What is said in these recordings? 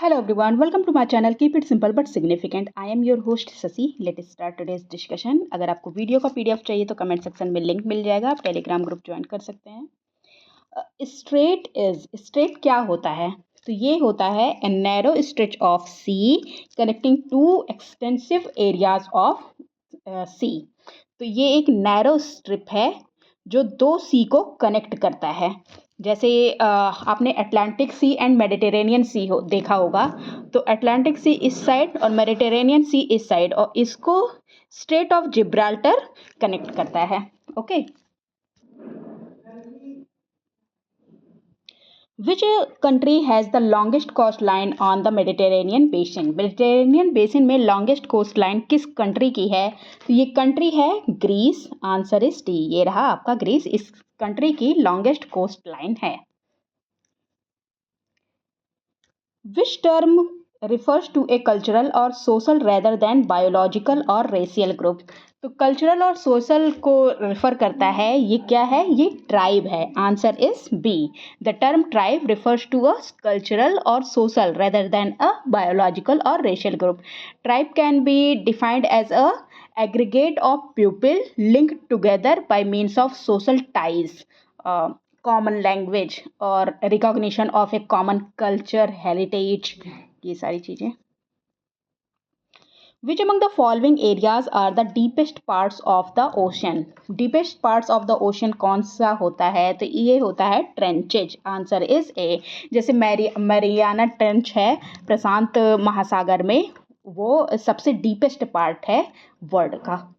Hello everyone, welcome to my channel. Keep it simple but significant. I am your host Sasi. Let's start today's discussion. अगर आपको video का PDF चाहिए तो comment section में link मिल जाएगा, आप Telegram group join कर सकते हैं। स्ट्रेट क्या होता है? तो ये होता है a narrow stretch of sea connecting two extensive areas of sea. तो ये एक नैरो स्ट्रिप है जो दो सी को कनेक्ट करता है। जैसे आपने अटलांटिक सी एंड मेडिटेरेनियन सी देखा होगा, तो अटलांटिक सी इस साइड और मेडिटेरेनियन सी इस साइड, और इसको स्ट्रेट ऑफ जिब्राल्टर कनेक्ट करता है। Okay, Which country has the longest coastline on the Mediterranean Basin? Mediterranean Basin में longest coastline किस कंट्री की है? तो ये कंट्री है ग्रीस। Answer is D. ये रहा आपका ग्रीस, इस कंट्री की longest coastline है। Which term refers to a cultural or social rather than biological or racial group? तो कल्चरल और सोशल को रेफर करता है, ये क्या है? ये ट्राइब है। Answer is B. The term tribe refers to a cultural और social rather than a biological और racial group. Tribe can be defined as a aggregate of people linked together by means of social ties, common language और recognition of a common culture, heritage, ये सारी चीज़ें। Which among the following areas are the deepest parts of the ocean? Deepest parts of the ocean कौन सा होता है? तो ये होता है ट्रेंचेज। आंसर इज ए। जैसे मैरियाना ट्रेंच है प्रशांत महासागर में, वो सबसे डीपेस्ट पार्ट है वर्ल्ड का।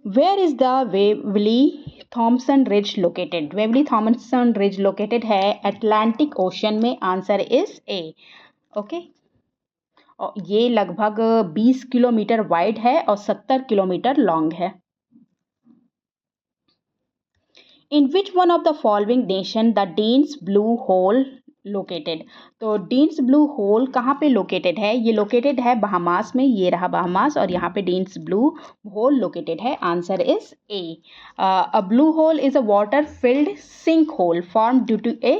Where is the Waverly Thompson Ridge located? Waverly Thompson Ridge located है अटलांटिक ओशन में। Answer is A. ओके, और ये लगभग 20 किलोमीटर वाइड है और 70 किलोमीटर लॉन्ग है। In which one of the following nation the Dean's blue hole located? तो Dean's blue Hole कहाँ पे लोकेटेड है? ये लोकेटेड है बहामास में। ये रहा बहामास, और यहाँ पे डीन्स ब्लू होल लोकेटेड है। Answer is A. A blue hole is a water filled sinkhole form due to a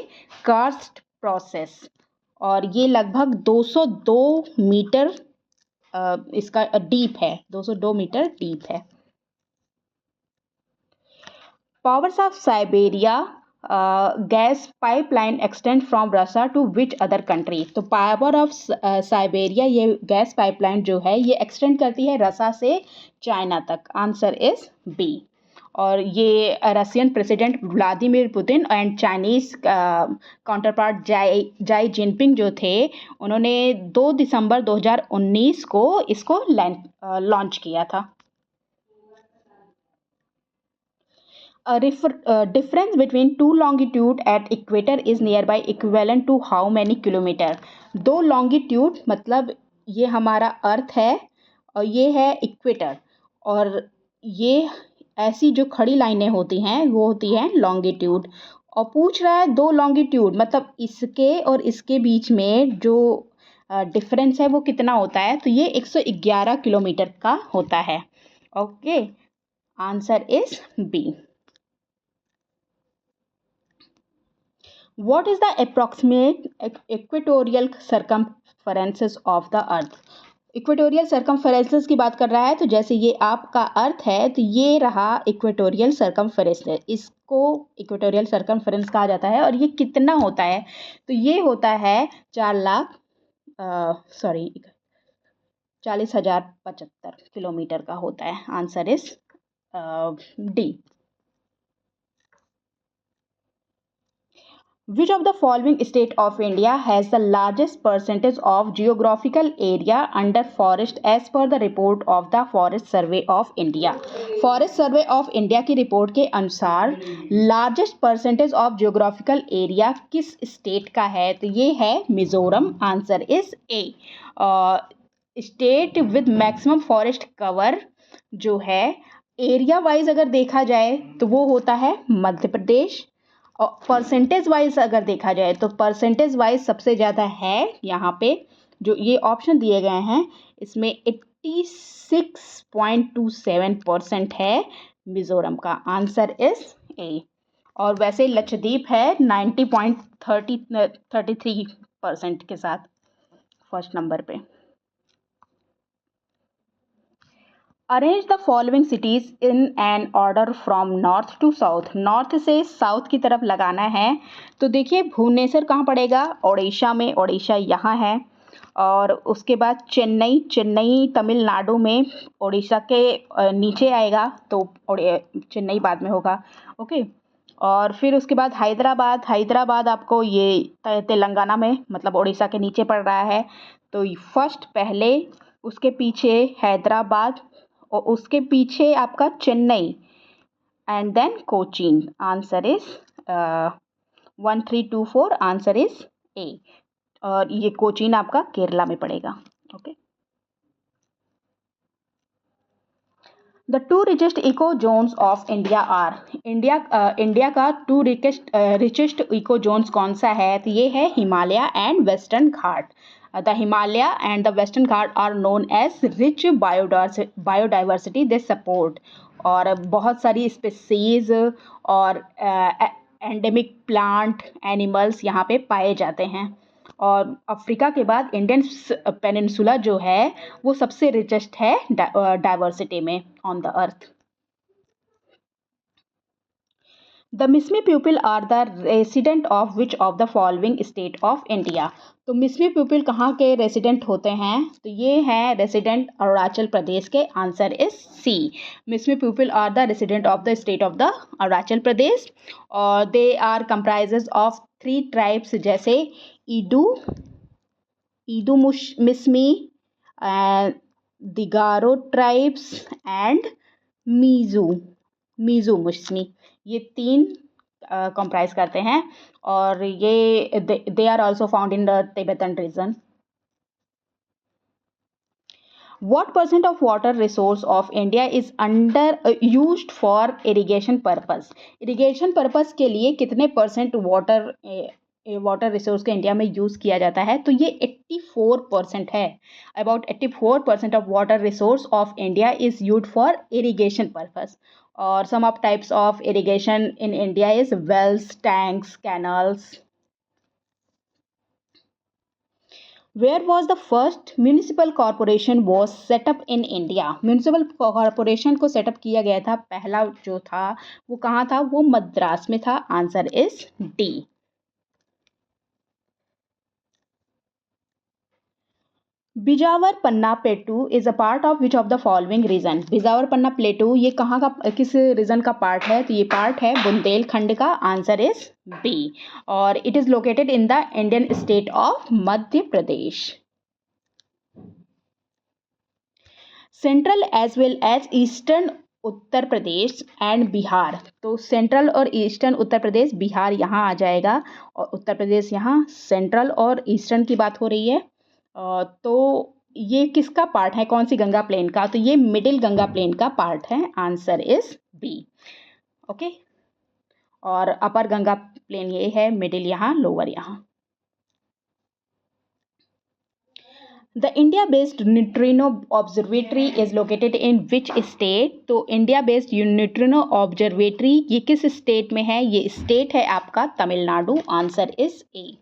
karst process, और ये लगभग 202 मीटर इसका डीप है। 202 मीटर डीप है। Powers of Siberia gas pipeline extend from Russia to which other country? तो power of Siberia, ये gas pipeline जो है ये एक्सटेंड करती है रसिया से चाइना तक। Answer is B. और ये Russian president Vladimir Putin and Chinese counterpart Xi Jinping जो थे, उन्होंने 2 दिसंबर 2019 को इसको लॉन्च किया था। Difference between two longitude at equator is nearby equivalent to how many kilometre? 2 longitude मतलब ये हमारा अर्थ है और ये है इक्वेटर, और ये ऐसी जो खड़ी लाइनें होती हैं वो होती हैं लॉन्गिट्यूड। और पूछ रहा है 2 लॉन्गिट्यूड मतलब इसके और इसके बीच में जो डिफरेंस है वो कितना होता है? तो ये 111 किलोमीटर का होता है। Okay, answer is B. What is the approximate equatorial circumferences of the earth? Equatorial circumferences की बात कर रहा है, तो जैसे ये आपका अर्थ है तो ये रहा इक्वेटोरियल सर्कमफेरेंस। इसको इक्वेटोरियल सर्कमफेरेंस कहा जाता है। और ये कितना होता है? तो ये होता है 40,075 किलोमीटर का होता है। Answer is D. Which of the following state of India has the largest percentage of geographical area under forest as per the report of the Forest Survey of India? Forest Survey of India की report के अनुसार largest percentage of geographical area किस state का है? तो ये है Mizoram. Answer is A. State with maximum forest cover जो है एरिया वाइज अगर देखा जाए तो वो होता है मध्य प्रदेश। और परसेंटेज वाइज अगर देखा जाए तो परसेंटेज वाइज सबसे ज़्यादा है यहाँ पे जो ये ऑप्शन दिए गए हैं, इसमें 86.27% है मिजोरम का। Answer is A. और वैसे लक्षद्वीप है 90.33% के साथ फर्स्ट नंबर पे। Arrange the following cities in an order from north to south. North से साउथ की तरफ लगाना है। तो देखिए भुवनेश्वर कहाँ पड़ेगा, उड़ीसा में, उड़ीसा यहाँ है। और उसके बाद चेन्नई, चेन्नई तमिलनाडु में, उड़ीसा के नीचे आएगा, तो चेन्नई बाद में होगा। ओके। और फिर उसके बाद हैदराबाद, हैदराबाद आपको ये तेलंगाना में, मतलब उड़ीसा के नीचे पड़ रहा है। तो फर्स्ट पहले, उसके पीछे हैदराबाद, और उसके पीछे आपका Chennai, and then Cochin. Answer is 1324, answer is A. और ये कोचीन आपका केरला में पड़ेगा। Okay. The two richest eco zones of India are. India का टू रिचेस्ट इको जोन्स कौन सा है? तो ये है Himalaya and western ghat. The Himalaya and the western ghat are known as rich biodiversity they support. और बहुत सारी स्पीसीज और एंडेमिक प्लांट एनिमल्स यहाँ पे पाए जाते हैं। और अफ्रीका के बाद इंडियन पेनिनसुला जो है वो सबसे रिचेस्ट है डाइवर्सिटी में on the earth. The Mishmi people are the resident of which of the following state of India. तो मिसमी पीपल कहाँ के रेसिडेंट होते हैं? तो ये हैं रेसिडेंट अरुणाचल प्रदेश के। Answer is C. Mishmi people are the resident of the state of the Arunachal Pradesh. और they are comprises of 3 tribes, जैसे ईडू, ईडू मिसमी, दिगारो ट्राइब्स एंड मीजू, मीजू मिसमी। ये 3 कंप्राइज करते हैं। और ये they are also found in the Tibetan region. What percent of water resource of India is used for irrigation purpose? irrigation purpose के लिए कितने परसेंट वाटर रिसोर्स का इंडिया में यूज़ किया जाता है? तो ये 84% है। About 84% of water resource of India is used for irrigation purpose. और some of types of irrigation in India is wells, tanks, canals. Where was the first municipal corporation was set up in India? Municipal corporation को setup किया गया था, पहला जो था वो कहाँ था? वो मद्रास में था। Answer is D. Bijawar Panna plateau is a part of which of the following region. Bijawar Panna plateau ये कहाँ का, किस रीजन का पार्ट है? तो ये पार्ट है बुंदेलखंड का। Answer is B. और it is located in the Indian state of Madhya Pradesh. Central as well as eastern Uttar Pradesh and Bihar. तो सेंट्रल और ईस्टर्न उत्तर प्रदेश, बिहार यहाँ आ जाएगा, और उत्तर प्रदेश यहाँ। सेंट्रल और ईस्टर्न की बात हो रही है। तो ये किसका पार्ट है, कौन सी गंगा प्लेन का? तो ये मिडिल गंगा प्लेन का पार्ट है। Answer is B. ओके। और अपर गंगा प्लेन ये है, मिडिल यहाँ, लोअर यहाँ। The India-based neutrino observatory is located in which state? तो इंडिया बेस्ड न्यूट्रिनो ऑब्जर्वेटरी ये किस स्टेट में है? ये स्टेट है आपका Tamil Nadu. Answer is A.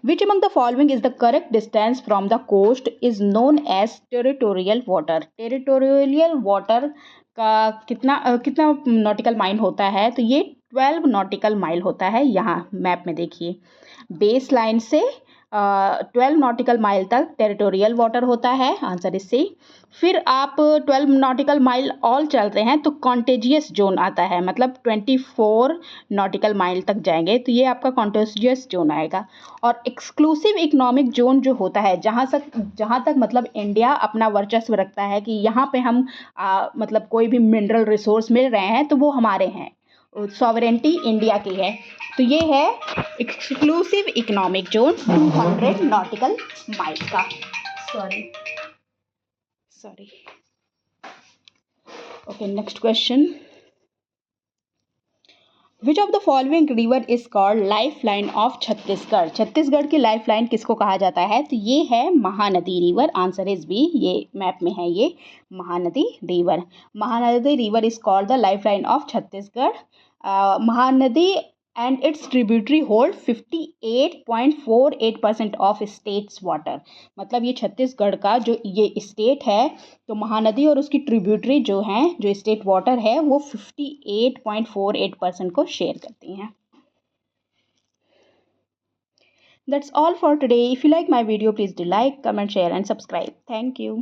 Which among the following is the correct distance from the coast is known as territorial water? Territorial water का कितना नॉटिकल माइल होता है? तो ये 12 नॉटिकल माइल होता है। यहाँ मैप में देखिए, बेस लाइन से 12 नॉटिकल माइल तक टेरिटोरियल वाटर होता है। Answer is C. फिर आप 12 नॉटिकल माइल और चलते हैं तो कॉन्टेजियस जोन आता है, मतलब 24 नॉटिकल माइल तक जाएंगे तो ये आपका कॉन्टेजियस जोन आएगा। और एक्सक्लूसिव इकोनॉमिक जोन जो होता है, जहाँ तक मतलब इंडिया अपना वर्चस्व रखता है कि यहाँ पे हम मतलब कोई भी मिनरल रिसोर्स मिल रहे हैं तो वो हमारे हैं, सॉवरेंटी इंडिया की है। तो ये है exclusive economic zone 200 nautical mile का। Sorry. Okay, next question. Which of the following river is called lifeline of Chhattisgarh. Chhattisgarh की लाइफ लाइन किसको कहा जाता है? तो ये है Mahanadi river. Answer is B, ये मैप में है ये Mahanadi river. Mahanadi river is called the lifeline of Chhattisgarh. Mahanadi and its tributary hold 58.48% of state's water। मतलब ये छत्तीसगढ़ का जो ये स्टेट है, तो महानदी और उसकी ट्रिब्यूटरी जो हैं, जो स्टेट वाटर है, वो 58.48% को शेयर करती हैं। That's all for today. If you like my video, please do like, comment, share and subscribe. Thank you.